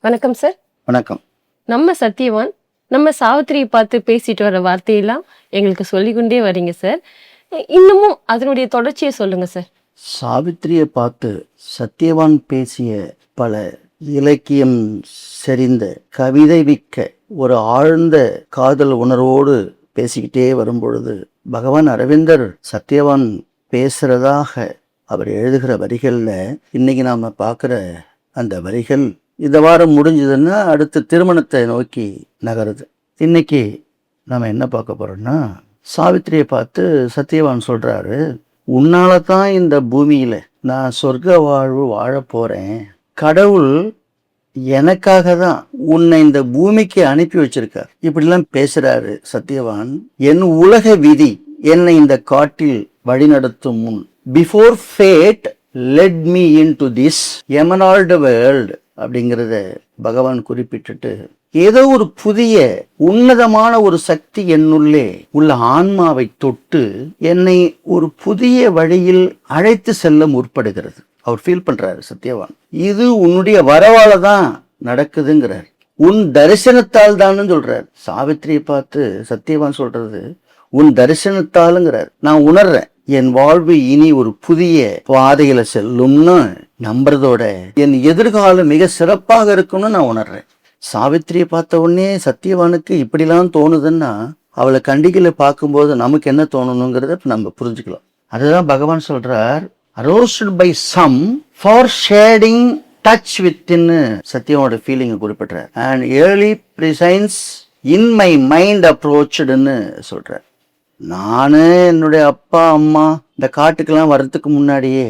வணக்கம் சார். வணக்கம். நம்ம சத்யவான் நம்ம சாவித்திரியை பார்த்து பேசிட்டு வர வார்த்தையெல்லாம் எங்களுக்கு சொல்லிக்கொண்டே வரீங்க சார். இன்னமும் அதனுடைய தொடர்ச்சியை சொல்லுங்க சார். சாவித்திரியை பார்த்து சத்யவான் பேசிய பல இலக்கியம் செறிந்த கவிதை மிக்க ஒரு ஆழ்ந்த காதல் உணர்வோடு பேசிக்கிட்டே வரும்பொழுது பகவான் அரவிந்தர் சத்யவான் பேசுறதாக அவர் எழுதுகிற வரிகளில் இன்னைக்கு நாம் பார்க்குற அந்த வரிகள் இந்த வாரம் முடிஞ்சதுன்னா அடுத்து திருமணத்தை நோக்கி நகருது. இன்னைக்கு நம்ம என்ன பார்க்க போறோம்னா, சாவித்திரியை பார்த்து சத்யவான் சொல்றாரு, உன்னால தான் இந்த பூமியில நான் சொர்க்க வாழ்வு வாழ போறேன். கடவுள் எனக்காக தான் உன்னை இந்த பூமிக்கு அனுப்பி வச்சிருக்கார். இப்படிலாம் பேசுறாரு சத்யவான். என் உலக விதி என்னை இந்த காட்டில் வழிநடத்தும் முன், before fate let me into this emerald world அப்படிங்கிறத பகவான் குறிப்பிட்டுட்டு, ஏதோ ஒரு புதிய உன்னதமான ஒரு சக்தி என்னுள்ளே உள்ள ஆன்மாவை தொட்டு என்னை ஒரு புதிய வழியில் அழைத்து செல்ல முற்படுகிறது. அவர் ஃபீல் பண்றாரு சத்யவான். இது உன்னுடைய வரவால தான் நடக்குதுங்கிறார். உன் தரிசனத்தால் தான் சொல்றார். சாவித்திரியை பார்த்து சத்யவான் சொல்றது உன் தரிசனத்தாலுங்கிறார். நான் உணர்றேன் என் வாழ்வு இனி ஒரு புதிய பாதையில செல்லும்னு நம்புறதோட என் எதிர்காலம் மிக சிறப்பாக இருக்கும்னு நான் உணர்றேன். சாவித்திரியை பார்த்த உடனே சத்யவானுக்கு இப்படிலாம் தோணுதுன்னா அவளை கண்டிகளை பார்க்கும்போது நமக்கு என்ன தோணணுங்கிறத நம்ம புரிஞ்சுக்கலாம். அதுதான் பகவான் சொல்றார், aroused by some foreshadowing touch within சத்யவானோட ஃபீலிங்கை குறிப்பிட்டார். and early presence in my mind approachedன்னு சொல்றார். நானு என்னுடைய அப்பா அம்மா இந்த காட்டுக்கெல்லாம் வர்றதுக்கு முன்னாடியே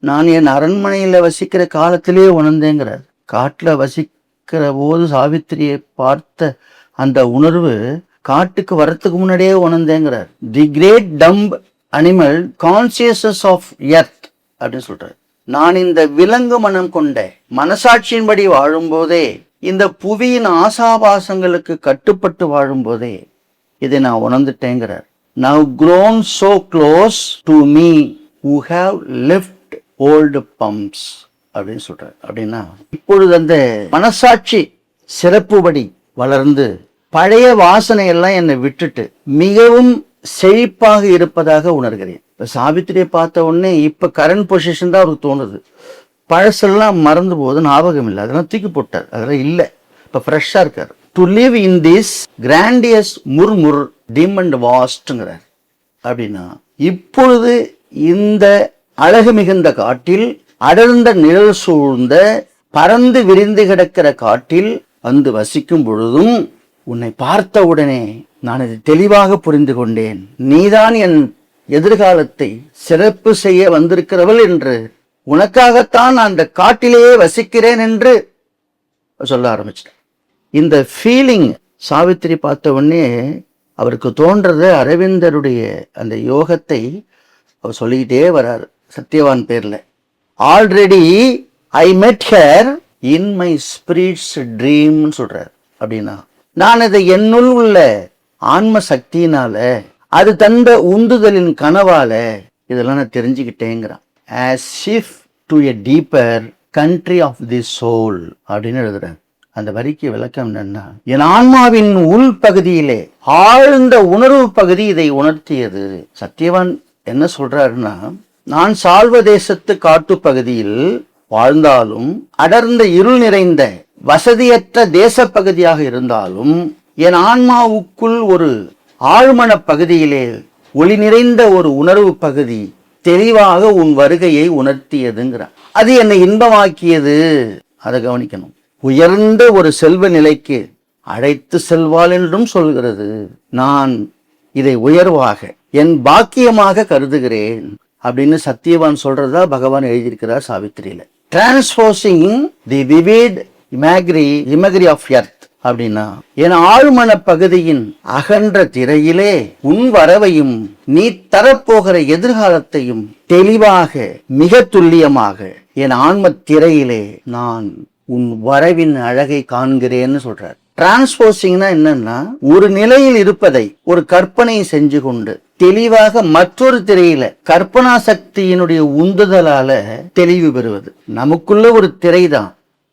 நான் என் அரண்மனையில வசிக்கிற காலத்திலேயே உணர்ந்தேங்கிறார். காட்டுல வசிக்கிற போது சாவித்திரியை பார்த்த அந்த உணர்வு காட்டுக்கு வர்றதுக்கு முன்னாடியே உணர்ந்தேங்கிறார். The great dumb animal consciousness of earth அப்படின்னு சொல்றாரு. நான் இந்த விலங்கு மனம் கொண்ட மனசாட்சியின்படி வாழும்போதே, இந்த புவியின் ஆசாபாசங்களுக்கு கட்டுப்பட்டு வாழும்போதே இதை நான் உணர்ந்துட்டேங்கிறார். Now grown so close to me who have left old pumps அப்படின்னு சொல்றார். அப்படின்னா இப்பொழுது அந்த மனசாட்சி சிறப்புபடி வளர்ந்து பழைய வாசனை எல்லாம் என்னை விட்டுட்டு மிகவும் செழிப்பாக இருப்பதாக உணர்கிறேன். இப்ப சாவித்திரியை பார்த்த உடனே இப்ப கரண்ட் பொசிஷன் தான் அவருக்கு தோணுது. பழசெல்லாம் மறந்து போது ஞாபகம் இல்லை, அதெல்லாம் தூக்கி போட்டார், அதெல்லாம் இல்லை. இப்ப ஃப்ரெஷ்ஷா இருக்காரு. To live in this grandiose murmur dim and vastங்கிறார். அப்படின்னா இப்பொழுது இந்த அழகு மிகுந்த காட்டில், அடர்ந்த நிழல் சூழ்ந்த பறந்து விரிந்து கிடக்கிற காட்டில் வந்து வசிக்கும் பொழுதும் உன்னை பார்த்த உடனே நான் இதை தெளிவாக புரிந்து கொண்டேன். நீதான் என் எதிர்காலத்தை சிறப்பு செய்ய வந்திருக்கிறவள் என்று, உனக்காகத்தான் நான் அந்த காட்டிலேயே வசிக்கிறேன் என்று சொல்ல ஆரம்பிச்சிட்டேன். இந்த ஃபீலிங் சாவித்திரி பார்த்த உடனே அவருக்கு தோன்றது அரவிந்தருடைய அந்த யோகத்தை அவர் சொல்லிக்கிட்டே வர்றாரு சத்யவான் பேர்ல. ஆல்ரெடி ஐ மெட் ஹர் இன் மை ஸ்பிரிட்ஸ் ட்ரீம்னு சொல்றார். அப்படின்னா நான் இதை என்னுள் உள்ள ஆன்ம சக்தியினால, அது தந்த உந்துதலின் கனவால இதெல்லாம் நான் தெரிஞ்சுக்கிட்டேங்கிறான். as if to a deeper country of the soul அப்படின்னு எழுதுறாரு. அந்த வரிக்கு விளக்கம் என்னன்னா, என் ஆன்மாவின் உள் பகுதியிலே ஆழ்ந்த உணர்வு பகுதி இதை உணர்த்தியது. சத்யவான் என்ன சொல்றாருன்னா, நான் சால்வ தேசத்து காட்டு பகுதியில் வாழ்ந்தாலும், அடர்ந்த இருள் நிறைந்த வசதியற்ற தேச பகுதியாக இருந்தாலும், என் ஆன்மாவுக்குள் ஒரு ஆழ்மன பகுதியிலே ஒளி நிறைந்த ஒரு உணர்வு பகுதி தெளிவாக உன் வருகையை உணர்த்தியதுங்கிறார். அது என்னை இன்பமாக்கியது. அதை கவனிக்கணும். உயர்ந்த ஒரு செல்வ நிலைக்கு அழைத்து செல்வாள் என்றும் சொல்கிறது. நான் இதை உயர்வாக என் பாக்கியமாக கருதுகிறேன் அப்படின்னு சத்யவான் சொல்றதா பகவான் எழுதியிருக்கிறார் சாவித்திரியில. Transposing the vivid imagery of earth அப்படின்னா, என் ஆழ்மன பகுதியின் அகன்ற திரையிலே உன் வரவையும் நீ தரப்போகிற எதிர்காலத்தையும் தெளிவாக மிக துல்லியமாக என் ஆன்ம திரையிலே நான் உன் வரவின் அழகை காண்கிறேன்னு சொல்றார். டிரான்ஸ்போசிங்னா என்னன்னா, ஒரு நிலையில் இருப்பதை ஒரு கற்பனை செஞ்சு கொண்டு தெளிவாக மற்றொரு திரையில கற்பனா சக்தியினுடைய உந்துதலால தெளிவு பெறுவது. நமக்குள்ள ஒரு திரைதான்,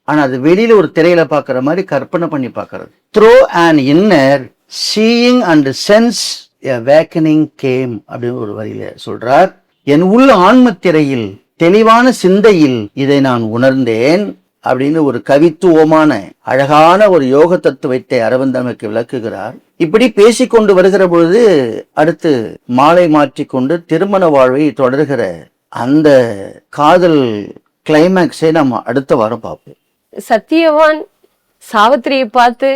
ஆனா அது வெளியில ஒரு திரையில பார்க்குற மாதிரி கற்பனை பண்ணி பார்க்கறது. Through and inner seeing and sense a wakening came அப்படின்னு ஒரு வரியில சொல்றார். என் உள்ள ஆன்ம திரையில் தெளிவான சிந்தையில் இதை நான் உணர்ந்தேன் அப்படின்னு ஒரு கவித்துவமான அழகான ஒரு யோக தத்துவத்தை அரவிந்தர் நமக்கு விளக்குகிறார். இப்படி பேசிக்கொண்டு வருகிற பொழுது அடுத்து மாலை மாற்றிக்கொண்டு திருமண வாழ்வை தொடர்கிற அந்த காதல் கிளைமேக்ஸை நம்ம அடுத்த வாரம் பார்ப்போம். சத்தியவான் சாவித்திரியை பார்த்து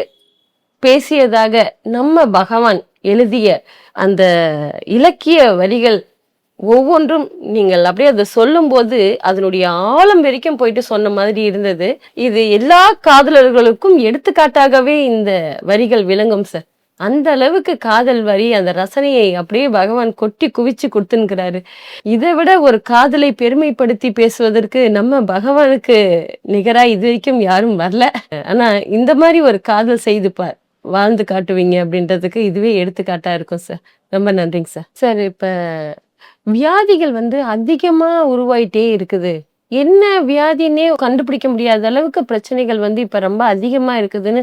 பேசியதாக நம்ம பகவான் எழுதிய அந்த இலக்கிய வரிகள் ஒவ்வொன்றும் நீங்கள் அப்படியே அதை சொல்லும் போது அதனுடைய ஆழம் வரைக்கும் போயிட்டு சொன்ன மாதிரி இருந்தது. இது எல்லா காதலர்களுக்கும் எடுத்துக்காட்டாகவே இந்த வரிகள் விளங்கும் சார். அந்த அளவுக்கு காதல் வரி அந்த ரசனையை அப்படியே பகவான் கொட்டி குவிச்சு கொடுத்துன்னுக்கிறாரு. இதை விட ஒரு காதலை பெருமைப்படுத்தி பேசுவதற்கு நம்ம பகவானுக்கு நிகரா இது வரைக்கும் யாரும் வரல. ஆனா இந்த மாதிரி ஒரு காதல் செய்து வாழ்ந்து காட்டுவீங்க அப்படின்றதுக்கு இதுவே எடுத்துக்காட்டா இருக்கும் சார். ரொம்ப நன்றிங்க சார். சார், இப்ப வியாதிகள் அதிகமா உருவாயிட்டே இருக்குது. என்ன வியாதின்னே கண்டுபிடிக்க முடியாத அளவுக்கு பிரச்சனைகள் இப்ப ரொம்ப அதிகமா இருக்குதுன்னு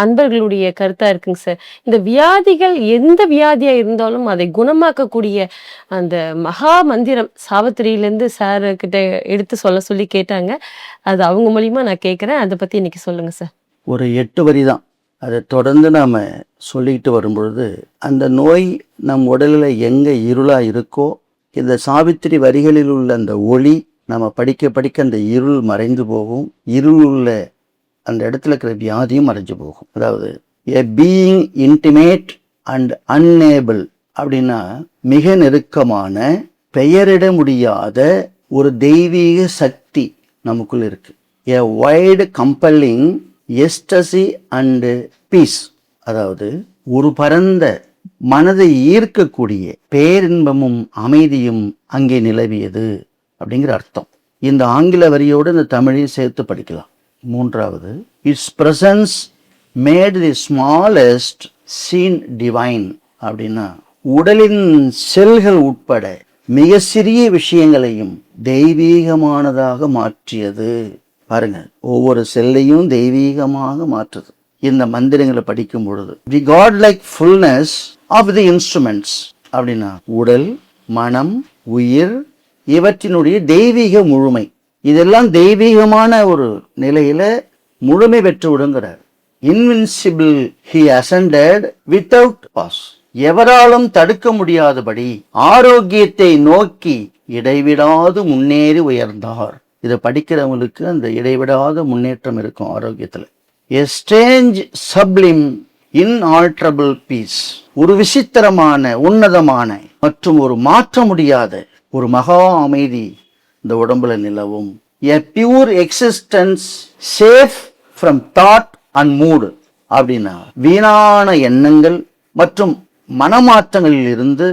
அன்பர்களுடைய கருத்தா இருக்குங்க சார். இந்த வியாதிகள் எந்த வியாதியா இருந்தாலும் அதை குணமாக்கக்கூடிய அந்த மகா மந்திரம் சாவித்திரியிலேருந்து சார் கிட்ட எடுத்து சொல்லி கேட்டாங்க. அது அவங்க மூலியமா நான் கேட்குறேன். அதை பத்தி இன்னைக்கு சொல்லுங்க சார். ஒரு 8 வரி தான். அதை தொடர்ந்து நாம் சொல்லிக்கிட்டு வரும்பொழுது அந்த நோய் நம் உடலில் எங்கே இருளாக இருக்கோ இந்த சாவித்திரி வரிகளில் உள்ள அந்த ஒளி நம்ம படிக்க படிக்க அந்த இருள் மறைந்து போகும். இருள் உள்ள அந்த இடத்துல இருக்கிற வியாதியும் மறைஞ்சு போகும். அதாவது எ பீயிங் இன்டிமேட் அண்ட் அன்னேபிள் அப்படின்னா மிக நெருக்கமான பெயரிட முடியாத ஒரு தெய்வீக சக்தி நமக்குள்ள இருக்கு. எ வைடு கம்பல்லிங் எஸ்டசி அண்ட் பீஸ், அதாவது ஒரு பரந்த மனதை ஈர்க்கக்கூடிய பேரின்பமும் அமைதியும் அங்கே நிலவியது அப்படிங்கிற அர்த்தம். இந்த ஆங்கில வரியோடு இந்த தமிழையும் சேர்த்து படிக்கலாம். 3வது, it's presence made the smallest seen divine அப்படின்னா உடலின் செல்கள் உட்பட மிக சிறிய விஷயங்களையும் தெய்வீகமானதாக மாற்றியது. பாருங்க, ஒவ்வொரு செல்லையும் தெய்வீகமாக மாற்றுது. இந்த மந்திரங்களை படிக்கும் பொழுது the godlike fullness of the instruments அப்படின்னா உடல், மனம், உயிர் இவற்றினுடைய தெய்வீக முழுமை, இதெல்லாம் தெய்வீகமான ஒரு நிலையில முழுமை பெற்று விடுங்கிறார். Invincible he ascended without pause, எவராலும் தடுக்க முடியாதபடி ஆரோக்கியத்தை நோக்கி இடைவிடாது முன்னேறி உயர்ந்தார். இதை படிக்கிறவங்களுக்கு அந்த இடைவிடாத முன்னேற்றம் இருக்கும் ஆரோக்கியத்துல. A strange sublime inalterable peace, ஒரு விசித்திரமான உன்னதமான மற்றும் ஒரு மாற்ற முடியாத ஒரு மகா அமைதி இந்த உடம்புல நிலவும். A pure existence safe from thought and mood அப்படின்னா வீணான எண்ணங்கள் மற்றும் மனமாற்றங்களில் இருந்து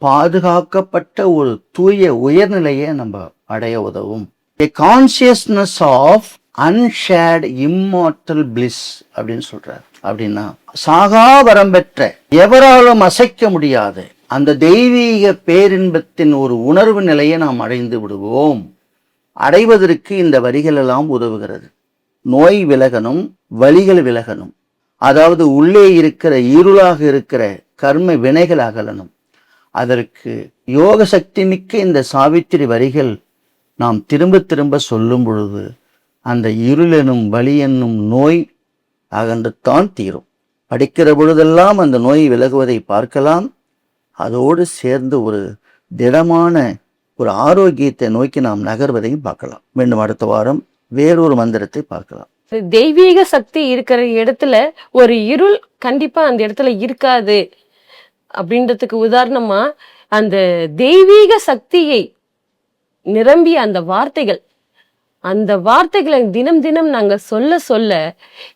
பாதுகாக்கப்பட்ட ஒரு தூய உயர்நிலையை நம்ம அடைய உதவும். A consciousness of unshared immortal bliss அப்படின்னு சொல்றார். அப்படின்னா சாகாவரம் பெற்ற எவராலும் அசைக்க முடியாத அந்த தெய்வீக பேரின்பத்தின் ஒரு உணர்வு நிலையை நாம் அடைந்து விடுவோம். அடைவதற்கு இந்த வரிகள் எல்லாம் உதவுகிறது. நோய் விலகணும், வலிகள் விலகணும், அதாவது உள்ளே இருக்கிற இருளாக இருக்கிற கர்ம வினைகள் அகலணும். அதற்கு யோக சக்தி மிக்க இந்த சாவித்திரி வரிகள் நாம் திரும்ப திரும்ப சொல்லும் பொழுது அந்த இருள் எனும் வலி என்னும் நோய் அகன்றுத்தான் தீரும். படிக்கிற பொழுதெல்லாம் அந்த நோய் விலகுவதை பார்க்கலாம். அதோடு சேர்ந்து ஒரு திடமான ஒரு ஆரோக்கியத்தை நோக்கி நாம் நகர்வதையும் பார்க்கலாம். மீண்டும் அடுத்த வாரம் வேறொரு மந்திரத்தை பார்க்கலாம். தெய்வீக சக்தி இருக்கிற இடத்துல ஒரு இருள் கண்டிப்பா அந்த இடத்துல இருக்காது அப்படின்றதுக்கு உதாரணமா அந்த தெய்வீக சக்தியை நிரம்பிய அந்த வார்த்தைகளை தினம் தினம் நாங்க சொல்ல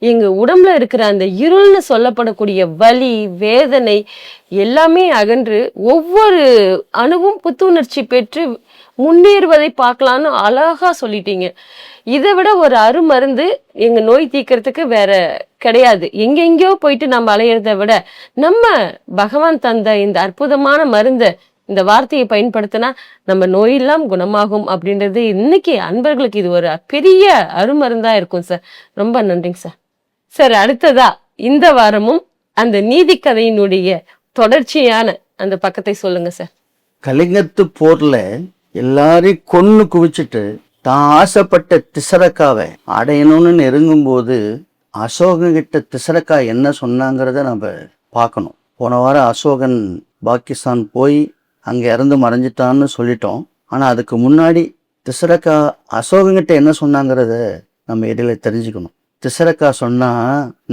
எங்க உடம்புல இருக்கிற அந்த இருள்னு சொல்லப்படக்கூடிய வலி, வேதனை எல்லாமே அகன்று ஒவ்வொரு அணுவும் புத்துணர்ச்சி பெற்று முன்னேறுவதை பார்க்கலான்னு அழகா சொல்லிட்டீங்க. இதை விட ஒரு அருமருந்து எங்க நோய் தீர்க்கறதுக்கு வேற கிடையாது. எங்கெங்கயோ போயிட்டு நம்ம அலையிறத விட நம்ம பகவான் தந்த இந்த அற்புதமான மருந்தை இந்த வார்த்தையை பயன்படுத்தினா நம்ம நோயெல்லாம் குணமாகும் அப்படின்றது இன்னைக்கு அன்பர்களுக்கு இது ஒரு பெரிய அருமருந்தா இருக்கும் சார். ரொம்ப நன்றிங்க சார். சார், அடுத்ததா இந்த வாரமும் அந்த நீதி கதையினுடைய தொடர்ச்சியான அந்த பக்கத்தை சொல்லுங்க சார். கலிங்கத்து போர்ல எல்லாரையும் கொன்னு குவிச்சிட்டு தான் ஆசைப்பட்ட திசரக்காவை அடையணும்னு நெருங்கும் போது அசோகன் கிட்ட திசரக்கா என்ன சொன்னாங்கிறத நம்ம பார்க்கணும். போன வாரம் அசோகன் பாகிஸ்தான் போய் அங்கே இறந்து மறைஞ்சிட்டான்னு சொல்லிட்டோம். ஆனால் அதுக்கு முன்னாடி திசரக்கா அசோகன்கிட்ட என்ன சொன்னாங்கிறத நம்ம இடையில தெரிஞ்சுக்கணும். திசரக்கா சொன்னா,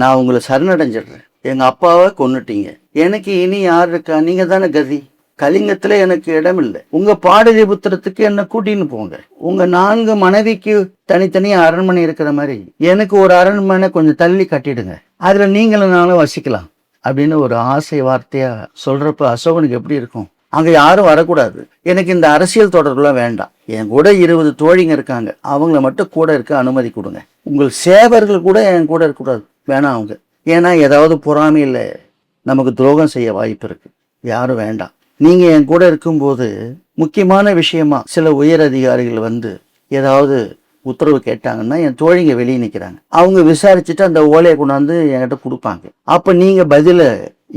நான் உங்களை சரணடைஞ்சிடுறேன், எங்க அப்பாவை கொன்னுட்டீங்க, எனக்கு இனி யார் இருக்கா, நீங்க தானே கதி, கலிங்கத்துல எனக்கு இடம் இல்லை, உங்க பாடலிபுத்திரத்துக்கு என்ன கூட்டின்னு போங்க, உங்க 4 மனைவிக்கு தனித்தனியா அரண்மனை இருக்கிற மாதிரி எனக்கு ஒரு அரண்மனை கொஞ்சம் தள்ளி கட்டிடுங்க, அதுல நீங்களும் நானும் வசிக்கலாம் அப்படின்னு ஒரு ஆசை வார்த்தையா சொல்றப்ப அசோகனுக்கு எப்படி இருக்கும்? அங்க யாரும் வரக்கூடாது, எனக்கு இந்த அரசியல் தொடர்புலாம் வேண்டாம், என் கூட 20 தோழிங்க இருக்காங்க, அவங்கள மட்டும் கூட இருக்க அனுமதி கொடுங்க, உங்கள் சேவர்கள் கூட என் கூட இருக்கக்கூடாது, வேணாம் அவங்க, ஏன்னா ஏதாவது பொறாமையில் நமக்கு துரோகம் செய்ய வாய்ப்பு இருக்கு, யாரும் வேண்டாம், நீங்க என் கூட இருக்கும்போது முக்கியமான விஷயமா சில உயர் அதிகாரிகள் வந்து ஏதாவது உத்தரவு கேட்டாங்கன்னா என் தோழிங்க வெளியே நிற்கிறாங்க, அவங்க விசாரிச்சுட்டு அந்த ஓலையை கொண்டாந்து என்கிட்ட கொடுப்பாங்க, அப்ப நீங்க பதில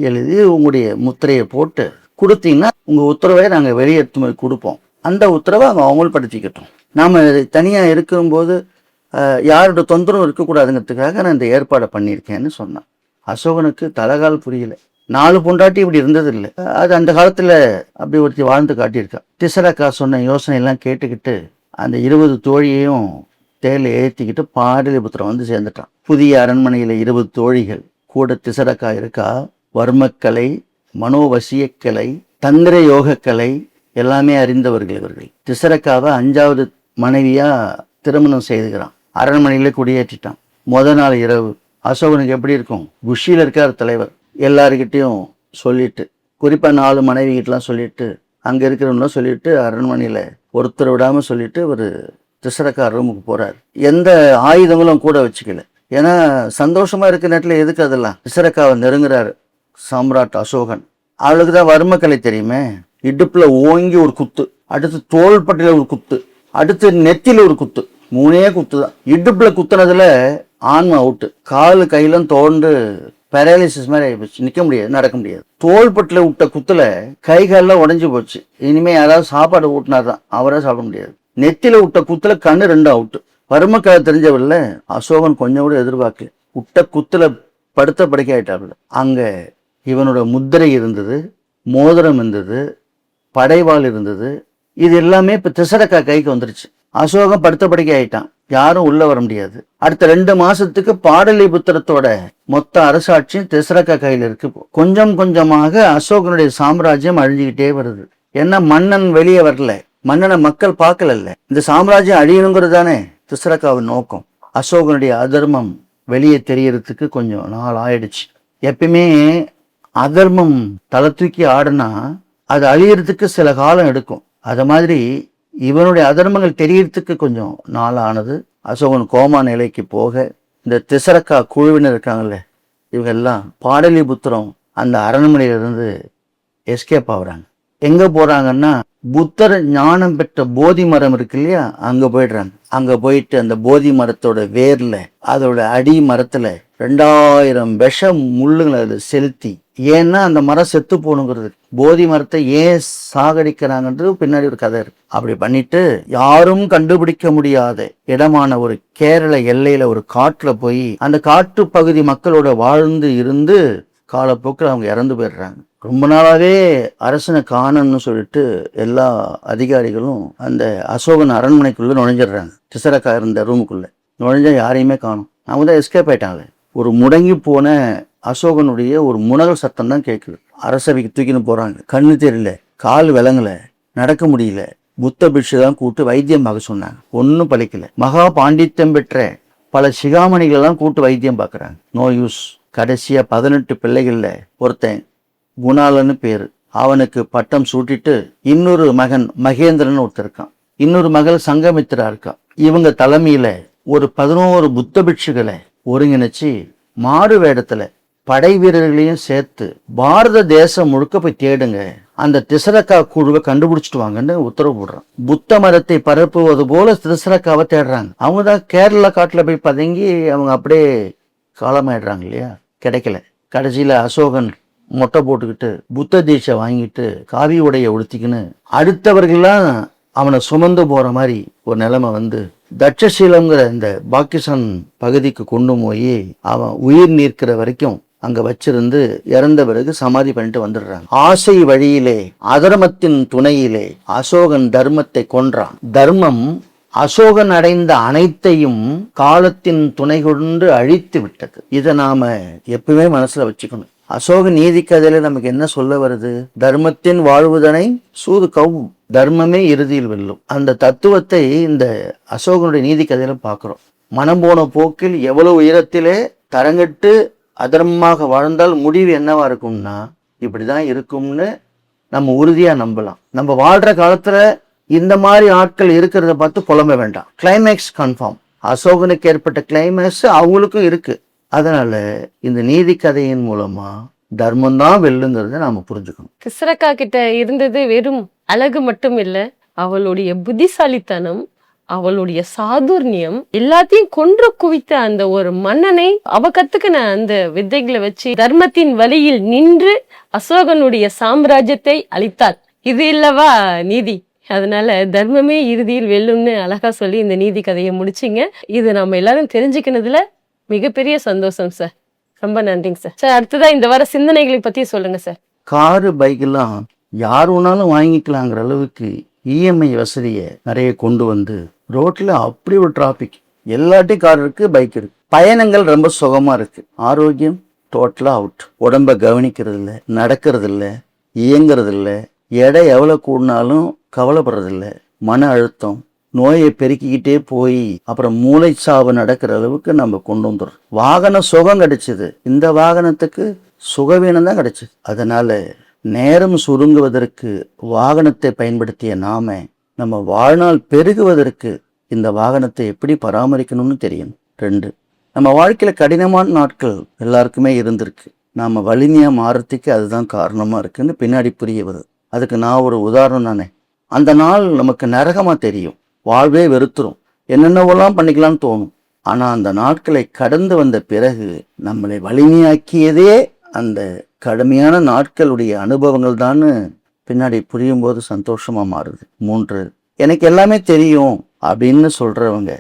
எழுதி உங்களுடைய முத்திரையை போட்டு கொடுத்தீங்கன்னா உங்க உத்தரவை நாங்க வெளியே எடுத்து போய் கொடுப்போம், அந்த உத்தரவை அவங்க அமல்படுத்திக்கிட்டோம், நாம தனியா இருக்கும்போது யாரோட தொந்தரவும் இருக்கக்கூடாதுங்கிறதுக்காக நான் இந்த ஏற்பாடை பண்ணியிருக்கேன்னு சொன்னான். அசோகனுக்கு தலகால் புரியல, 4 பொண்டாட்டி இப்படி இருந்தது இல்லை, அது அந்த காலத்துல அப்படி ஒருத்தி வாழ்ந்து காட்டியிருக்கா. திசரக்கா சொன்ன யோசனை எல்லாம் கேட்டுக்கிட்டு அந்த 20 தோழியையும் தேயில ஏற்றிக்கிட்டு பாடலிபுத்திரம் வந்து சேர்ந்துட்டான். புதிய அரண்மனையில 20 தோழிகள் கூட திசரக்கா இருக்கா. வர்மக்கலை, மனோவசியக்கலை, தந்திர யோகக்கலை எல்லாமே அறிந்தவர்கள் இவர்கள். திசரக்காவை 5வது மனைவியா திருமணம் செய்துக்கிறான், அரண்மனையில குடியேற்றிட்டான். நாள் இரவு அசோகனுக்கு எப்படி இருக்கும்? குஷியில இருக்கார் தலைவர், எல்லாருக்கிட்டையும் சொல்லிட்டு, குறிப்பா 4 மனைவி கிட்டலாம் சொல்லிட்டு, அங்க இருக்கிறவங்களாம் சொல்லிட்டு, அரண்மனையில ஒருத்தர் விடாம சொல்லிட்டு ஒரு திசரக்கா ரூமுக்கு போறாரு. எந்த ஆயுதங்களும் கூட வச்சுக்கல, ஏன்னா சந்தோஷமா இருக்க நேரத்துல எதுக்கு அதெல்லாம். திசரக்காவை நெருங்குறாரு சம்ராட் அசோகன். அவளுக்கு தான் வர்மக்கலை தெரியுமே, இடுப்புல ஓங்கி ஒரு குத்து, அடுத்து தோள்பட்டையில ஒரு குத்து, அடுத்து நெத்தில ஒரு குத்து, 3 குத்து தான். இடுப்புல குத்துனதுல ஆன்மா அவுட்டு, காலு கையிலும் தோண்டு பேரலிசிஸ் மாதிரி ஆகிப்போச்சு, நிக்க முடியாது, நடக்க முடியாது. தோள்பட்டில விட்ட குத்துல கை காலெல்லாம் உடஞ்சி போச்சு, இனிமே யாராவது சாப்பாடு ஊட்டினாதான், அவரே சாப்பிட முடியாது. நெத்தில விட்ட குத்துல கண்ணு 2 அவுட்டு. வறுமக்கால தெரிஞ்சவர்ல அசோகன் கொஞ்சம் கூட எதிர்பார்க்கல, விட்ட குத்துல படுத்த படுக்கை ஆயிட்டாப்புல. அங்க இவனோட முத்திரை இருந்தது, மோதிரம் இருந்தது, படைவாள் இருந்தது, இது எல்லாமே இப்ப திசரக்கா கைக்கு வந்துருச்சு. அசோகம் படுத்த படுக்கை ஆயிட்டான், யாரும் உள்ள வர முடியாது. அடுத்த 2 மாசத்துக்கு பாடலிபுத்திரத்தோட மொத்த அரசாட்சியும் திசரக்கா கையில இருக்கு. கொஞ்சம் கொஞ்சமாக அசோகனுடைய சாம்ராஜ்யம் அழிஞ்சுக்கிட்டே வருது. ஏன்னா மன்னன் வெளியே வரல, மன்னனை மக்கள் பார்க்கல, இந்த சாம்ராஜ்யம் அழியணுங்கிறது தானே திசரக்காவின் நோக்கம். அசோகனுடைய அதர்மம் வெளியே தெரியறதுக்கு கொஞ்சம் நாள் ஆயிடுச்சு. எப்பயுமே அதர்மம் தலை தூக்கி ஆடுனா அது அழியறதுக்கு சில காலம் எடுக்கும். அத மாதிரி இவனுடைய அதர்மங்கள் தெரியறதுக்கு கொஞ்சம் நாள் ஆனது. அசோகன் கோமா நிலைக்கு போக இந்த திசரக்கா குழுவினர் இருக்காங்கல்ல, இவங்க எல்லாம் பாடலிபுத்திரம் அந்த அரண்மனையிலிருந்து எஸ்கேப் ஆகுறாங்க. எங்க போறாங்கன்னா, புத்தர் ஞானம் பெற்ற போதி மரம் இருக்கு இல்லையா, அங்க போயிடுறாங்க. அங்க போயிட்டு அந்த போதி மரத்தோட வேர்ல, அதோட அடி மரத்துல 2000 விஷ முள்ளுங்களை அதுல செலுத்தி, ஏன்னா அந்த மரம் செத்து போகணுங்கிறது. போதி மரத்தை ஏன் சாகடிக்கிறாங்கன்றது பின்னாடி ஒரு கதை இருக்கு. அப்படி பண்ணிட்டு யாரும் கண்டுபிடிக்க முடியாத இடமான ஒரு கேரள எல்லையில ஒரு காட்டுல போய் அந்த காட்டு பகுதி மக்களோட வாழ்ந்து இருந்து காலப்போக்கில் அவங்க இறந்து போயிடுறாங்க. ரொம்ப நாளாவே அரசனை காணணும்னு சொல்லிட்டு எல்லா அதிகாரிகளும் அந்த அசோகன் அரண்மனைக்குள்ள நுழைஞ்சிடுறாங்க. திசரக்கா இருந்த ரூமுக்குள்ள நுழைஞ்சா யாரையுமே காணும். அவங்க தான் எஸ்கேப் ஆயிட்டாங்க. ஒரு முடங்கி போன அசோகனுடைய ஒரு முனகல் சத்தம் தான் கேட்குது. அரசவைக்கு தூக்கின்னு போறாங்க. கண்ணு தெரியல, கால் விளங்கல, நடக்க முடியல. புத்த பிட்சு தான் கூட்டு வைத்தியம் பார்க்க சொன்னாங்க, ஒன்னும் பழிக்கல. மகா பாண்டித்யம் பெற்ற பல சிகாமணிகள் எல்லாம் கூட்டு வைத்தியம் பார்க்கறாங்க, நோ யூஸ். கடைசியா 18 பிள்ளைகள்ல ஒருத்தன் குணாலன்னு பேரு, அவனுக்கு பட்டம் சூட்டிட்டு இன்னொரு மகன் மகேந்திரன் ஒருத்தர் இருக்கான், இன்னொரு மகள் சங்கமித்ரா இருக்கா. இவங்க தலைமையில ஒரு 11 புத்த பிட்சுகளை ஒருங்கிணைச்சு மாறு வேடத்துல படை வீரர்களையும் சேர்த்து பாரத தேசம் முழுக்க போய் தேடுங்க, அந்த திசரக்கா குழுவை கண்டுபிடிச்சிட்டு வாங்கன்னு உத்தரவு போடுறான். புத்த மதத்தை பரப்புவது போல திசரக்காவை தேடுறாங்க. அவங்க தான் கேரளா காட்டுல போய் பதுங்கி அவங்க அப்படியே காலமாயிடுறாங்க இல்லையா, கிடைக்கல. கடைசியில அசோகன் மொட்டை போட்டுக்கிட்டு புத்த தீட்சை வாங்கிட்டு காவி உடைய உடுத்திக்கின்னு அடுத்தவர்கள்லாம் அவனை சுமந்து போற மாதிரி ஒரு நிலைமை வந்து தட்சசீலம்ங்கிற இந்த பாகிஸ்தான் பகுதிக்கு கொண்டு போய் அவன் உயிர் நீர்க்கிற வரைக்கும் அங்க வச்சிருந்து இறந்த பிறகு சமாதி பண்ணிட்டு வந்துடுறாங்க. ஆசை வழியிலே அதர்மத்தின் துணையிலே அசோகன் தர்மத்தை கொன்றான். தர்மம் அசோகன் அடைந்த அனைத்தையும் காலத்தின் துணை கொண்டு அழித்து விட்டது. இதை நாம எப்பவுமே மனசுல வச்சுக்கணும். அசோக நீதி கதையில நமக்கு என்ன சொல்ல வருது? தர்மத்தின் வாழ்வுதனை சூது கவும், தர்மமே இறுதியில் வெல்லும். அந்த தத்துவத்தை இந்த அசோகனுடைய நீதி கதையில பார்க்கிறோம். மனம் போன போக்கில் எவ்வளவு உயரத்திலே தரங்கட்டு அதர்மமாக வாழ்ந்தால் முடிவு என்னவா இருக்கும்னா இப்படிதான் இருக்கும்னு நம்ம உறுதியா நம்பலாம். நம்ம வாழ்ற காலத்துல இந்த மாதிரி ஆட்கள் இருக்கிறத பார்த்து புலம்ப வேண்டாம். Climax confirm. அசோகனுக்கு ஏற்பட்ட கிளைமேக்ஸ் அவங்களுக்கும் இருக்கு. அதனால இந்த நீதி கதையின் மூலமா தர்மம் தான் வெல்லுங்கிறத நாம புரிஞ்சுக்கணும். திசரக்கா கிட்ட இருந்தது வெறும் அழகு மட்டும் இல்ல, அவளுடைய புத்திசாலித்தனம், அவளுடைய சாதுர்ணியம், எல்லாத்தையும் கொன்று குவித்த அந்த ஒரு மன்னனை அவ கத்துக்கின அந்த வித்தைகளை வச்சு தர்மத்தின் வழியில் நின்று அசோகனுடைய சாம்ராஜ்யத்தை அளித்தார். இது இல்லவா நீதி? அதனால தர்மமே இறுதியில் வெல்லும்னு அழகா சொல்லி இந்த நீதி கதையை முடிச்சிங்க. இது நம்ம எல்லாரும் தெரிஞ்சுக்கினதுல மிகப்பெரிய சந்தோஷம் சார். ரொம்ப நன்றிங்க சார். சார், அடுத்ததா இந்த வார சிந்தனைகளை பத்தி சொல்லுங்க சார். காரு பைக்கெல்லாம் யார் வேணாலும் வாங்கிக்கலாங்கிற அளவுக்கு இஎம்ஐ வசதியை நிறைய கொண்டு வந்து ரோட்ல அப்படி ஒரு டிராபிக். எல்லாட்டையும் கார் இருக்கு, பைக் இருக்கு. பயணங்கள் ரொம்ப சுகமா இருக்கு. ஆரோக்கியம் டோட்டலா அவுட். உடம்ப கவனிக்கிறது இல்லை, நடக்கிறது இல்லை, இயங்குறது இல்லை. எடை எவ்வளவு கூடினாலும் கவலைப்படுறது இல்லை. மன அழுத்தம், நோயை பெருக்கிக்கிட்டே போய் அப்புறம் மூளைச்சாவு நடக்கிற அளவுக்கு நம்ம கொண்டு வந்துடுறோம். வாகன சுகம் கிடைச்சது, இந்த வாகனத்துக்கு சுகவீனம் தான் கிடைச்சது. அதனால நேரம் சுருங்குவதற்கு வாகனத்தை பயன்படுத்திய நாம நம்ம வாழ்நாள் பெருகுவதற்கு இந்த வாகனத்தை எப்படி பராமரிக்கணும்னு தெரியும். 2, நம்ம வாழ்க்கையில கடினமான நாட்கள் எல்லாருக்குமே இருந்திருக்கு. நாம வலிமையா மாறத்துக்கு அதுதான் காரணமா இருக்குன்னு பின்னாடி புரிய வருது. அதுக்கு நான் ஒரு உதாரணம் தானே. அந்த நாள் நமக்கு நரகமா தெரியும், வாழ்வே வெறுத்துரும், என்னென்னவெல்லாம் பண்ணிக்கலாம்னு தோணும். ஆனா அந்த நாட்களை கடந்து வந்த பிறகு நம்மளை வலிமையாக்கியதே அந்த கடுமையான நாட்களுடைய அனுபவங்கள் தான் பின்னாடி புரியும் போது சந்தோஷமா மாறுது. 3, எனக்கு எல்லாமே தெரியும் அப்படின்னு சொல்றவங்க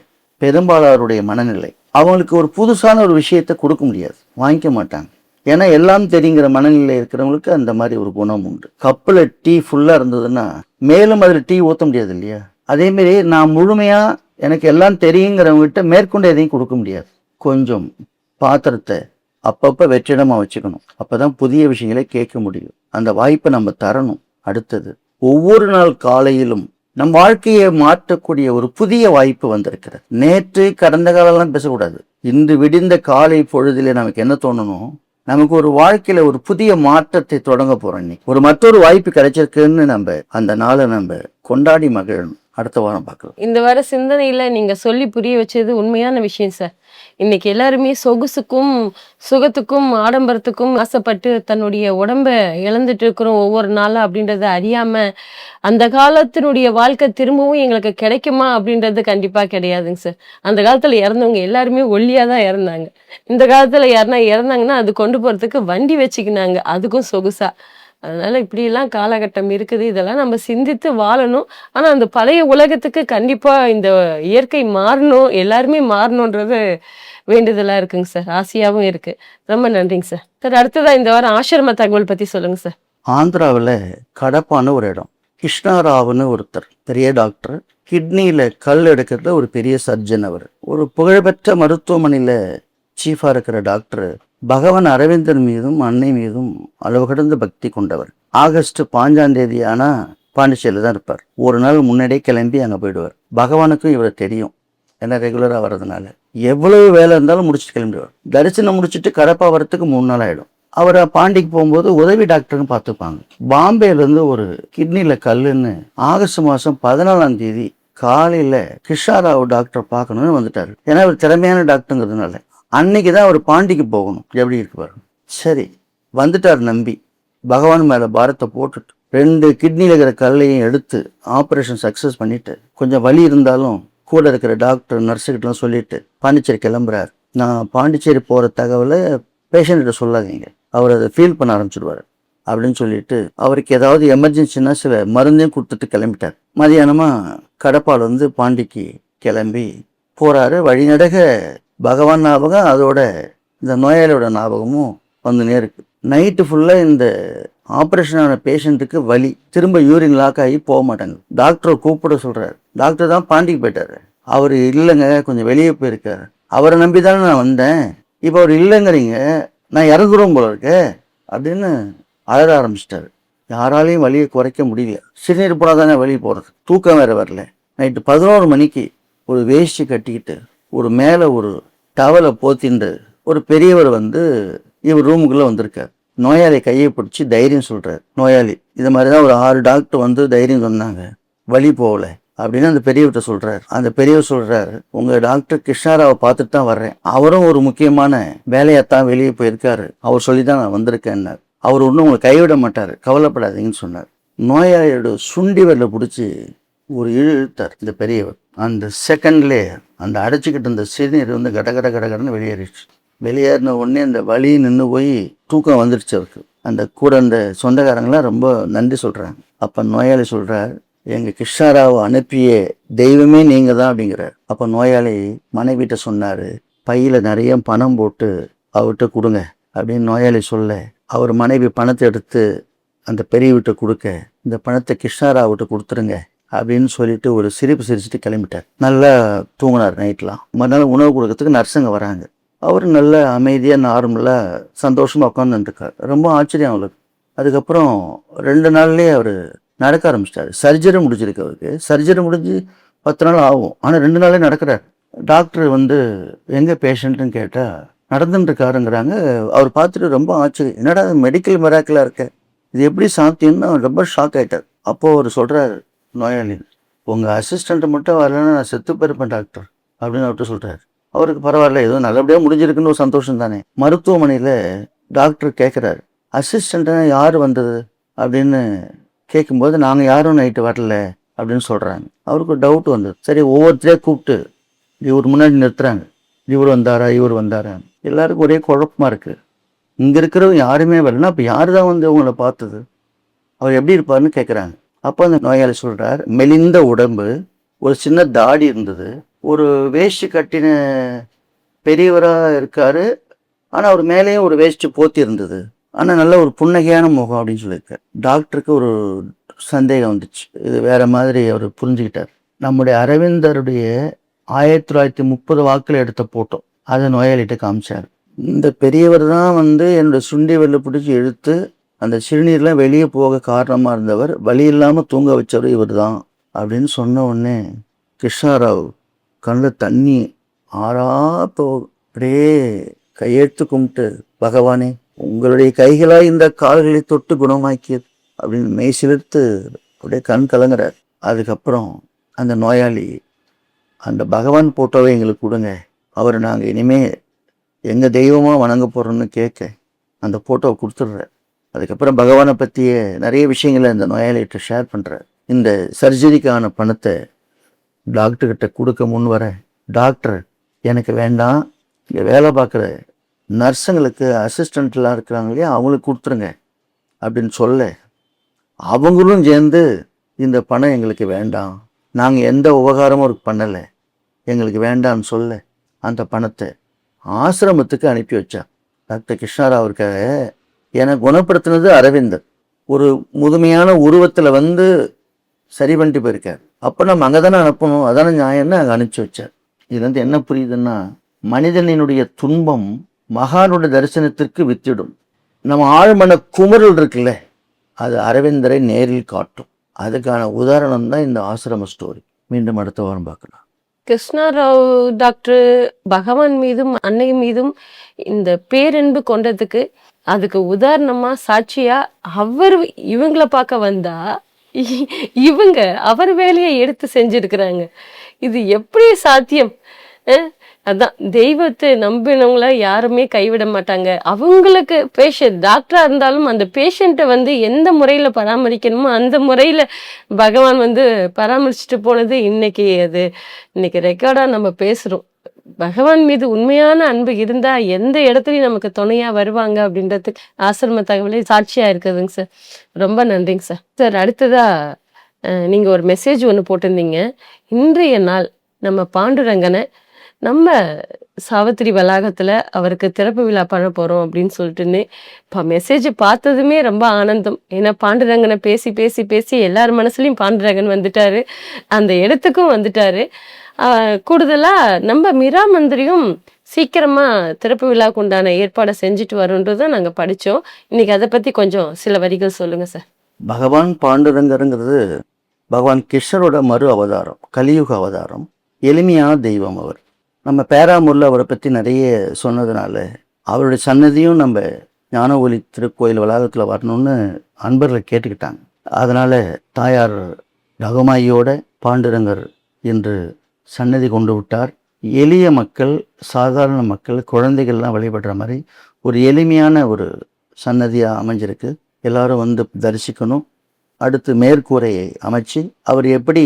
பெரும்பாலாருடைய மனநிலை. அவங்களுக்கு ஒரு புதுசான ஒரு விஷயத்தை கொடுக்க முடியாது, வாங்கிக்க மாட்டாங்க. ஏன்னா எல்லாம் தெரியுங்கிற மனநிலை இருக்கிறவங்களுக்கு அந்த மாதிரி ஒரு குணம் உண்டு. கப்பில் டீ ஃபுல்லா இருந்ததுன்னா மேலும் அதில் டீ ஊற்ற முடியாது இல்லையா? அதே மாதிரி நான் முழுமையா எனக்கு எல்லாம் தெரியுங்கிறவங்ககிட்ட மேற்கொண்டு எதையும் கொடுக்க முடியாது. கொஞ்சம் பாத்திரத்தை அப்பப்ப வெற்றிடமா வச்சுக்கணும். அப்பதான் புதிய விஷயங்களை கேட்க முடியும். அந்த வாய்ப்பை நம்ம தரணும். அடுத்தது, ஒவ்வொரு நாள் காலையிலும் நம் வாழ்க்கையை மாற்றக்கூடிய ஒரு புதிய வாய்ப்பு வந்திருக்கிறது. நேற்று கடந்த காலம்லாம் பேசக்கூடாது. இன்று விடிந்த காலை பொழுதிலே நமக்கு என்ன தோணணும்? நமக்கு ஒரு வாழ்க்கையில ஒரு புதிய மாற்றத்தை தொடங்க போறோம். இன்னைக்கு ஒரு மற்றொரு வாய்ப்பு கிடைச்சிருக்குன்னு நம்ம அந்த நாளை நம்ம கொண்டாடி மகிழணும். அடுத்த வாரம் பார்க்கலாம். இந்த வார சிந்தனையில நீங்க சொல்லி புரிய வச்சது உண்மையான விஷயம் சார். இன்னைக்கு எல்லாருமே சொகுசுக்கும் சுகத்துக்கும் ஆடம்பரத்துக்கும் ஆசைப்பட்டு தன்னுடைய உடம்ப இழந்துட்டு இருக்கிறோம் ஒவ்வொரு நாளும் அப்படின்றத அறியாம அந்த காலத்தினுடைய வாழ்க்கை திரும்பவும் எங்களுக்கு கிடைக்குமா அப்படின்றது கண்டிப்பா கிடையாதுங்க சார். அந்த காலத்துல இறந்தவங்க எல்லாருமே ஒல்லியா தான் இறந்தாங்க. இந்த காலத்துல யாருன்னா இறந்தாங்கன்னா அது கொண்டு போறதுக்கு வண்டி வச்சுக்கினாங்க, அதுக்கும் சொகுசா. அதனால இப்படியெல்லாம் காலகட்டம் இருக்குது. இதெல்லாம் நம்ம சிந்தித்து வாழணும். ஆனா அந்த பழைய உலகத்துக்கு கண்டிப்பா இந்த இயற்கை மாறணும், எல்லாருமே மாறணுன்றது வேண்டுதலா இருக்குங்க சார். ஆசையாவும் இருக்கு. ரொம்ப நன்றிங்க சார். சார், அடுத்ததா இந்த வாரம் ஆசிரம தகவல் பத்தி சொல்லுங்க சார். ஆந்திராவில் கடப்பான ஒரு இடம். கிருஷ்ணாராவ்னு ஒருத்தர் பெரிய டாக்டர். கிட்னியில கல் எடுக்கிறதுல ஒரு பெரிய சர்ஜன். அவர் ஒரு புகழ்பெற்ற மருத்துவமனையில சீஃபா இருக்கிற டாக்டர் பகவான் அரவிந்தர் மீதும் அன்னை மீதும் அளவு கடந்த பக்தி கொண்டவர். ஆகஸ்ட் 5ஆம் தேதி ஆனா பாண்டிச்சேரியில தான் இருப்பார். ஒரு நாள் முன்னாடியே கிளம்பி அங்க போயிடுவார். பகவானுக்கும் இவரை தெரியும், ஏன்னா ரெகுலரா வர்றதுனால. எவ்வளவு வேலை இருந்தாலும் முடிச்சுட்டு கிளம்பிடுவார். தரிசனம் முடிச்சுட்டு கடப்பா வரத்துக்கு 3 நாள் ஆயிடும். அவரை பாண்டிக்கு போகும்போது உதவி டாக்டர்னு பார்த்துப்பாங்க. பாம்பேல இருந்து ஒரு கிட்னில கல்லுன்னு ஆகஸ்ட் மாசம் 14ஆம் தேதி காலையில கிருஷ்ணாராவ் டாக்டர் பார்க்கணும்னு வந்துட்டாரு. ஏன்னா அவர் திறமையான டாக்டருங்கிறதுனால. அன்னைக்குதான் அவர் பாண்டிக்கு போகணும். எப்படி இருக்கு பாருங்க. சரி, வந்துட்டார் நம்பி. பகவான் மேல பாரத்தை போட்டுட்டு 2 கிட்னியில் இருக்கிற கல்லையும் எடுத்து ஆப்ரேஷன் சக்ஸஸ் பண்ணிவிட்டு கொஞ்சம் வலி இருந்தாலும் கூட இருக்கிற டாக்டர் நர்ஸுக்கிட்டலாம் சொல்லிவிட்டு பாண்டிச்சேரி கிளம்புறாரு. நான் பாண்டிச்சேரி போகிற தகவலை பேஷண்ட்கிட்ட சொல்லாதீங்க, அவர் அதை ஃபீல் பண்ண ஆரம்பிச்சிடுவார் அப்படின்னு சொல்லிட்டு அவருக்கு ஏதாவது எமர்ஜென்சின்னா சில மருந்தையும் கொடுத்துட்டு கிளம்பிட்டார். மதியானமாக கடப்பால் வந்து பாண்டிக்கு கிளம்பி போகிறாரு. வழிநடக பகவான் ஞாபகம் அதோட இந்த நோயாளியோட ஞாபகமும் வந்துனே இருக்கு. நைட்டு ஃபுல்லாக இந்த ஆப்ரேஷனான பேஷண்ட்டுக்கு வலி, திரும்ப யூரின் லாக் ஆகி போக மாட்டாங்க. டாக்டரை கூப்பிட சொல்கிறார். டாக்டர் தான் பாண்டிக்கு போயிட்டார். அவர் இல்லைங்க, கொஞ்சம் வெளியே போயிருக்காரு. அவரை நம்பி தானே நான் வந்தேன், இப்போ அவர் இல்லைங்கிறீங்க, நான் இறந்துருவோம் போல இருக்க அப்படின்னு அழற ஆரம்பிச்சிட்டாரு. யாராலையும் வலியை குறைக்க முடியல. சிறுநீர் போனால் தானே வலி போகிறது, தூக்கம் வேறு வரல. நைட்டு 11 மணிக்கு ஒரு வேஷ்டி கட்டிக்கிட்டு ஒரு மேலே ஒரு டவலை போத்திண்டு ஒரு பெரியவர் வந்து இவர் ரூமுக்குள்ளே வந்திருக்கார். நோயாளி கையை பிடிச்சி தைரியம் சொல்கிறார். நோயாளி இது மாதிரி தான் ஒரு 6 டாக்டர் வந்து தைரியம் சொன்னாங்க, வலி போகல அப்படின்னு அந்த பெரியவர்கிட்ட சொல்கிறார். அந்த பெரியவர் சொல்கிறார், உங்கள் டாக்டர் கிருஷ்ணாராவை பார்த்துட்டு தான் வர்றேன், அவரும் ஒரு முக்கியமான வேலையாத்தான் வெளியே போயிருக்காரு, அவர் சொல்லி தான் நான் வந்திருக்கேன்னார். அவர் ஒன்றும் உங்களை கைவிட மாட்டார், கவலைப்படாதீங்கன்னு சொன்னார். நோயாளியோட சுண்டி வரல பிடிச்சி ஒரு இழுத்தார் இந்த பெரியவர். அந்த செகண்ட்லே அந்த அடைச்சிக்கிட்டு இருந்த சிறுநீர் வந்து கடன்னு வெளியேறிடுச்சு. வெளியேறின உடனே அந்த வலி நின்று போய் தூக்கம் வந்துடுச்சு அவருக்கு. அந்த கூட அந்த சொந்தக்காரங்களாம் ரொம்ப நன்றி சொல்கிறாங்க. அப்போ நோயாளி சொல்கிறார், எங்கள் கிருஷ்ணாராவை அனுப்பிய தெய்வமே நீங்கள் தான் அப்படிங்கிறார். அப்போ நோயாளி மனைவிட்ட சொன்னார், பையில் நிறைய பணம் போட்டு அவர்கிட்ட கொடுங்க அப்படின்னு நோயாளி சொல்ல, அவர் மனைவி பணத்தை எடுத்து அந்த பெரியவிட்ட கொடுக்க, இந்த பணத்தை கிருஷ்ணாராவிட்ட கொடுத்துருங்க அப்படின்னு சொல்லிட்டு ஒரு சிரிப்பு சிரிச்சுட்டு கிளம்பிட்டார். நல்லா தூங்கினார் நைட்லாம். மறுநாள் உணவு கொடுக்கறதுக்கு நர்ஸுங்க வராங்க. அவர் நல்ல அமைதியாக நார்மலாக சந்தோஷமாக உட்காந்துருக்கார். ரொம்ப ஆச்சரியம் அவருக்கு. அதுக்கப்புறம் 2 நாள்லேயே அவர் நடக்க ஆரம்பிச்சிட்டார். சர்ஜரி முடிஞ்சிருக்கு அவருக்கு. சர்ஜரி முடிஞ்சு 10 நாள் ஆகும், ஆனால் 2 நாளே நடக்கிறார். டாக்டர் வந்து எங்கே பேஷண்ட்டுன்னு கேட்டால் நடந்துட்டுருக்காருங்கிறாங்க. அவர் பார்த்துட்டு ரொம்ப ஆச்சரியம், என்னடா மெடிக்கல் மிராக்கிளாக இருக்க, இது எப்படி சாத்தியம்னு ரொம்ப ஷாக் ஆகிட்டார். அப்போது அவர் சொல்கிறார், நோயாளி உங்கள் அசிஸ்டண்ட்டை மட்டும் வரலன்னா நான் செத்து போயிருப்பேன் டாக்டர் அப்படின்னு அவர்கிட்ட சொல்கிறார். அவருக்கு பரவாயில்ல, ஏதோ நல்லபடியாக முடிஞ்சிருக்குன்னு ஒரு சந்தோஷம் தானே. மருத்துவமனையில் டாக்டர் கேட்குறாரு, அசிஸ்டண்ட்டாக யார் வந்தது அப்படின்னு கேட்கும்போது, நாங்கள் யாரும் நைட்டு வரல அப்படின்னு சொல்கிறாங்க. அவருக்கு ஒரு டவுட் வந்தது. சரி, ஒவ்வொருத்தரையும் கூப்பிட்டு இவர் முன்னாடி நிறுத்துறாங்க, இவர் வந்தாரா. எல்லாருக்கும் ஒரே குழப்பமாக இருக்குது. இங்கே இருக்கிறவங்க யாருமே வரலன்னா அப்போ யார் தான் வந்து அவங்கள பார்த்தது, அவர் எப்படி இருப்பார்னு கேட்குறாங்க. அப்போ அந்த நோயாளி சொல்கிறார், மெலிந்த உடம்பு, ஒரு சின்ன தாடி இருந்தது, ஒரு வேஷ்டி கட்டின பெரியவராக இருக்கார், ஆனால் அவர் மேலேயும் ஒரு வேஷ்டி போத்தி இருந்தது, ஆனால் நல்ல ஒரு புன்னகையான முகம் அப்படின்னு சொல்லியிருக்கார். டாக்டருக்கு ஒரு சந்தேகம் வந்துச்சு, இது வேற மாதிரி அவர் புரிஞ்சுக்கிட்டார். நம்முடைய அரவிந்தருடைய 1930 வாக்கில் எடுத்த போட்டோ அதை நோயாளிகிட்ட காமிச்சார். இந்த பெரியவர் தான் வந்து என்னோட சுண்டி வெள்ள பிடிச்சி இழுத்து அந்த சிறுநீர்லாம் வெளியே போக காரணமாக இருந்தவர், வலி இல்லாமல் தூங்க வச்சவர் இவர் தான் அப்படின்னு சொன்ன உடனே கிருஷ்ணாராவ் கண்ணில் தண்ணி ஆறாப்போ அப்படியே கையெழுத்து கும்பிட்டு, பகவானே உங்களுடைய கைகளாய் இந்த கால்களை தொட்டு குணமாக்கியது அப்படின்னு மெய் சிலிர்த்து அப்படியே கண் கலங்குறார். அதுக்கப்புறம் அந்த நோயாளி, அந்த பகவான் போட்டோவை எங்களுக்கு கொடுங்க, அவரை நாங்கள் இனிமேல் எங்கள் தெய்வமாக வணங்க போகிறோம்னு கேட்க அந்த ஃபோட்டோவை கொடுத்துட்றார். அதுக்கப்புறம் பகவானை பற்றிய நிறைய விஷயங்களை இந்த நோயாளிகிட்ட ஷேர் பண்ணுறார். இந்த சர்ஜரிக்கான பணத்தை டாக்டர்கிட்ட கொடுக்க முன் வர, டாக்டர் எனக்கு வேண்டாம், இங்கே வேலை பார்க்குற நர்ஸுங்களுக்கு அசிஸ்டண்ட்லாம் இருக்கிறாங்க இல்லையா, அவங்களுக்கு கொடுத்துருங்க அப்படின்னு சொல்ல, அவங்களும் சேர்ந்து இந்த பணம் எங்களுக்கு வேண்டாம், நாங்கள் எந்த உபகாரமும் அவருக்கு பண்ணலை, எங்களுக்கு வேண்டாம்னு சொல்ல அந்த பணத்தை ஆசிரமத்துக்கு அனுப்பி வச்சா. டாக்டர் கிருஷ்ணாராவ் இருக்காக என்னை குணப்படுத்தினது அரவிந்தர். ஒரு முதுமையான உருவத்தில் வந்து சரி பண்ணிட்டு போயிருக்கார். அப்போ நம்ம அங்கே தானே அனுப்பணும், அதான நியாயம்னு அங்கே அனுப்பிச்சி வச்சார். இது வந்து என்ன புரியுதுன்னா, மனிதனினுடைய துன்பம் மகானுடைய தரிசனத்திற்கு வித்திடும். நம்ம ஆழ்மன குமரல் இருக்குல்ல, அது அரவிந்தரை நேரில் காட்டும். அதுக்கான உதாரணம் தான் இந்த ஆசிரம ஸ்டோரி. மீண்டும் அடுத்த வாரம் பார்க்கலாம். கிருஷ்ணாராவ் டாக்டர் பகவான் மீதும் அன்னை மீதும் இந்த பேரன்பு கொண்டதுக்கு அதுக்கு உதாரணமா சாட்சியா அவர் இவங்கள பார்க்க வந்தா இவங்க அவர் வேலையை எடுத்து செஞ்சிருக்கிறாங்க. இது எப்படி சாத்தியம்? அதான் தெய்வத்தை நம்பினவங்கள யாருமே கைவிட மாட்டாங்க. அவங்களுக்கு பேஷண்ட் டாக்டரா இருந்தாலும் அந்த பேஷண்ட்டை வந்து எந்த முறையில பராமரிக்கணுமோ அந்த முறையில பகவான் வந்து பராமரிச்சுட்டு போனது இன்னைக்கு ரெக்கார்டா நம்ம பேசுறோம். பகவான் மீது உண்மையான அன்பு இருந்தா எந்த இடத்துலயும் நமக்கு துணையா வருவாங்க அப்படின்றதுக்கு ஆசிரம தகவலே சாட்சியா இருக்குதுங்க சார். ரொம்ப நன்றிங்க சார். சார் அடுத்ததா நீங்க ஒரு மெசேஜ் ஒன்று போட்டிருந்தீங்க. இன்றைய நாள் நம்ம பாண்டுரங்கனை நம்ம சாவித்திரி வளாகத்துல அவருக்கு திறப்பு விழா பண்ண போறோம் அப்படின்னு சொல்லிட்டுன்னு இப்போ மெசேஜ் பார்த்ததுமே ரொம்ப ஆனந்தம். ஏன்னா பாண்டுரங்கனை பேசி பேசி பேசி எல்லார் மனசுலயும் பாண்டுரங்கன் வந்துட்டாரு, அந்த இடத்துக்கும் வந்துட்டாரு. கூடுதலா நம்ம மீரா மந்திரியும் சீக்கிரமா திறப்பு விழாவுக்கு உண்டான ஏற்பாடை செஞ்சுட்டு வரோன்றதை நாங்க படிச்சோம். இன்னைக்கு அதை பத்தி கொஞ்சம் சில வரிகள் சொல்லுங்க சார். பகவான் பாண்டுரங்கருங்கிறது பகவான் கிருஷ்ணரோட மறு அவதாரம், கலியுக அவதாரம். எளிமையான தெய்வம் அவர். நம்ம பேராமூரில் அவரை பற்றி நிறைய சொன்னதுனால அவருடைய சன்னதியும் நம்ம ஞான ஒளி திருக்கோயில் வளாகத்தில் வரணும்னு அன்பர்கள் கேட்டுக்கிட்டாங்க. அதனால் தாயார் ரகுமாயியோட பாண்டுரங்கர் என்று சன்னதி கொண்டு விட்டார். எளிய மக்கள், சாதாரண மக்கள், குழந்தைகள்லாம் வழிபடுற மாதிரி ஒரு எளிமையான ஒரு சன்னதியாக அமைஞ்சிருக்கு. எல்லாரும் வந்து தரிசிக்கணும். அடுத்து மேற்கூரையை அமைச்சு அவர் எப்படி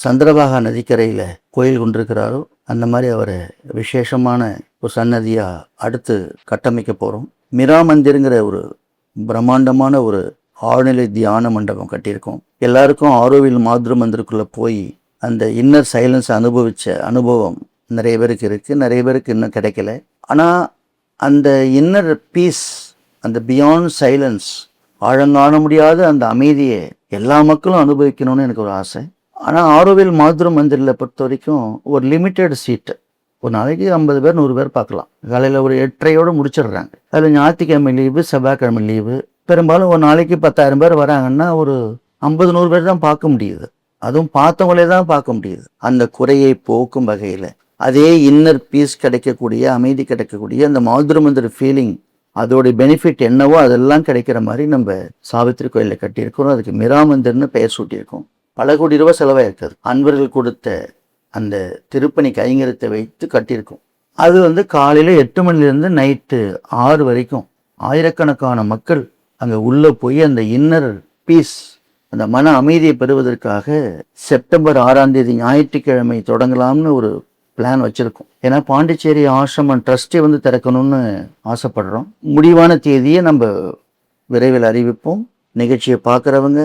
சந்திரபாகா நதிக்கரையில் கோயில் கொண்டிருக்கிறாரோ அந்த மாதிரி அவரை விசேஷமான ஒரு சன்னதியாக அடுத்து கட்டமைக்க போகிறோம். மீரா மந்திருங்கிற ஒரு பிரம்மாண்டமான ஒரு ஆழ்நிலை தியான மண்டபம் கட்டியிருக்கோம். எல்லாருக்கும் ஆரோவில் மாத்ரு மந்திருக்குள்ளே போய் அந்த இன்னர் சைலன்ஸ் அனுபவித்த அனுபவம் நிறைய பேருக்கு இருக்குது, நிறைய பேருக்கு இன்னும் கிடைக்கல. ஆனால் அந்த இன்னர் பீஸ், அந்த பியாண்ட் சைலன்ஸ், ஆழங்காண முடியாத அந்த அமைதியை எல்லா மக்களும் அனுபவிக்கணும்னு எனக்கு ஒரு ஆசை. ஆனால் ஆரோவில் மாத்ரு மந்திரில் பொறுத்த வரைக்கும் ஒரு லிமிட்டெட் சீட்டு, ஒரு நாளைக்கு 50 பேர் 100 பேர் பார்க்கலாம். காலையில் ஒரு 8:30 முடிச்சிடுறாங்க. அதில் ஞாயிற்றுக்கிழமை லீவு, செவ்வாய்க்கிழமை லீவு. பெரும்பாலும் ஒரு நாளைக்கு 10,000 பேர் வராங்கன்னா ஒரு 50-100 பேர் தான் பார்க்க முடியுது. அதுவும் பார்த்தவங்களே தான் பார்க்க முடியுது. அந்த குறையை போக்கும் வகையில் அதே இன்னர் பீஸ் கிடைக்கக்கூடிய, அமைதி கிடைக்கக்கூடிய அந்த மாத்ரு மந்திர ஃபீலிங், அதோடைய பெனிஃபிட் என்னவோ அதெல்லாம் கிடைக்கிற மாதிரி நம்ம சாவித்திரி கோயிலில் கட்டியிருக்கிறோம். அதுக்கு மீரா மந்திர்னு பெயர் சூட்டியிருக்கோம். பல கோடி ரூபாய் செலவாயிருக்காது. அன்பர்கள் கொடுத்த அந்த திருப்பணி கைங்கரத்தை வைத்து கட்டியிருக்கோம். அது வந்து காலையில் 8 மணிலேருந்து நைட்டு 6 வரைக்கும் ஆயிரக்கணக்கான மக்கள் அங்கே உள்ளே போய் அந்த இன்னர் பீஸ், அந்த மன அமைதியை பெறுவதற்காக செப்டம்பர் 6ஆம் தேதி ஞாயிற்றுக்கிழமை தொடங்கலாம்னு ஒரு பிளான் வச்சுருக்கோம். ஏன்னா பாண்டிச்சேரி ஆசிரமம் ட்ரஸ்ட்டை வந்து திறக்கணும்னு ஆசைப்படுறோம். முடிவான தேதியை நம்ம விரைவில் அறிவிப்போம். நிகழ்ச்சியை பார்க்குறவங்க,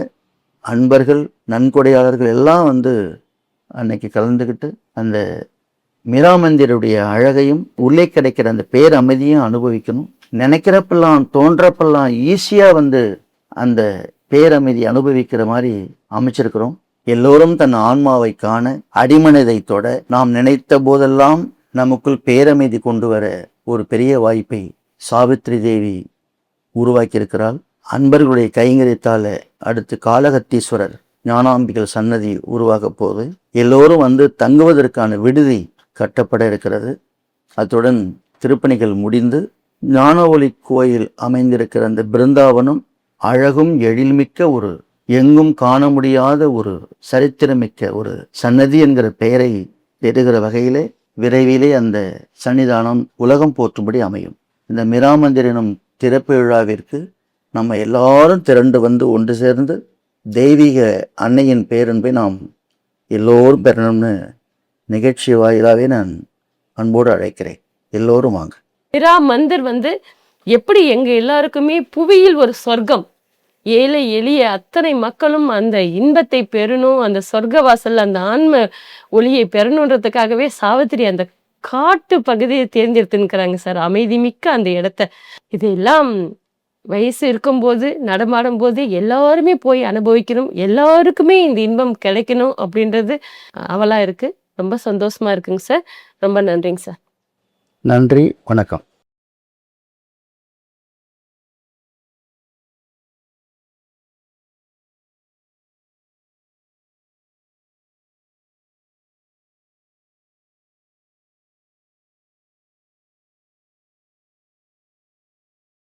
அன்பர்கள், நன்கொடையாளர்கள் எல்லாம் வந்து அன்னைக்கு கலந்துக்கிட்டு அந்த மீரா மந்திருடைய அழகையும் உள்ளே கிடைக்கிற அந்த பேர் அமைதியும் அனுபவிக்கணும். நினைக்கிறப்பெல்லாம் தோன்றப்பெல்லாம் ஈஸியாக வந்து அந்த பேரமைதி அனுபவிக்கிற மாதிரி அமைச்சிருக்கிறோம். எல்லோரும் தன் ஆன்மாவை காண, அடிமனதை தொட, நாம் நினைத்த போதெல்லாம் நமக்குள் பேரமைதி கொண்டு வர ஒரு பெரிய வாய்ப்பை சாவித்ரி தேவி உருவாக்கியிருக்கிறாள். அன்பர்களுடைய கைங்கரியத்தால அடுத்து காளகத்தீஸ்வரர் ஞானாம்பிகள் சன்னதி உருவாக போது எல்லோரும் வந்து தங்குவதற்கான விடுதி கட்டப்பட இருக்கிறது. அத்துடன் திருப்பணிகள் முடிந்து ஞான ஒளி கோயில் அமைந்திருக்கிற அந்த பிருந்தாவனம் அழகும் எழில்மிக்க ஒரு, எங்கும் காண முடியாத ஒரு சரித்திரமிக்க ஒரு சன்னதி என்கிற பெயரை பெறுகிற வகையிலே விரைவிலே அந்த சன்னிதானம் உலகம் போற்றும்படி அமையும். இந்த மீரா மந்திர் எனும் திறப்பு விழாவிற்கு நம்ம எல்லாரும் திரண்டு வந்து ஒன்று சேர்ந்து தெய்வீக அன்னையின் பேரன்பை நாம் எல்லோரும் பெறணும்னு நிகழ்ச்சி வாயிலாகவே நான் அன்போடு அழைக்கிறேன். எல்லோரும் வாங்க. மீரா மந்திர் வந்து எப்படி எங்க எல்லாருக்குமே புவியில் ஒரு சொர்க்கம், ஏழை எளிய அத்தனை மக்களும் அந்த இன்பத்தை பெறணும், அந்த சொர்க்க வாசல், அந்த ஆன்ம ஒளியை பெறணுன்றதுக்காகவே சாவித்திரி அந்த காட்டு பகுதியை தேர்ந்தெடுத்துக்கிறாங்க சார். அமைதி மிக்க அந்த இடத்த. இதெல்லாம் வயசு இருக்கும்போது, நடமாடும் போது எல்லாருமே போய் அனுபவிக்கணும், எல்லாருக்குமே இந்த இன்பம் கிடைக்கணும் அப்படின்றது அவலா இருக்கு. ரொம்ப சந்தோஷமா இருக்குங்க சார். ரொம்ப நன்றிங்க சார். நன்றி, வணக்கம்.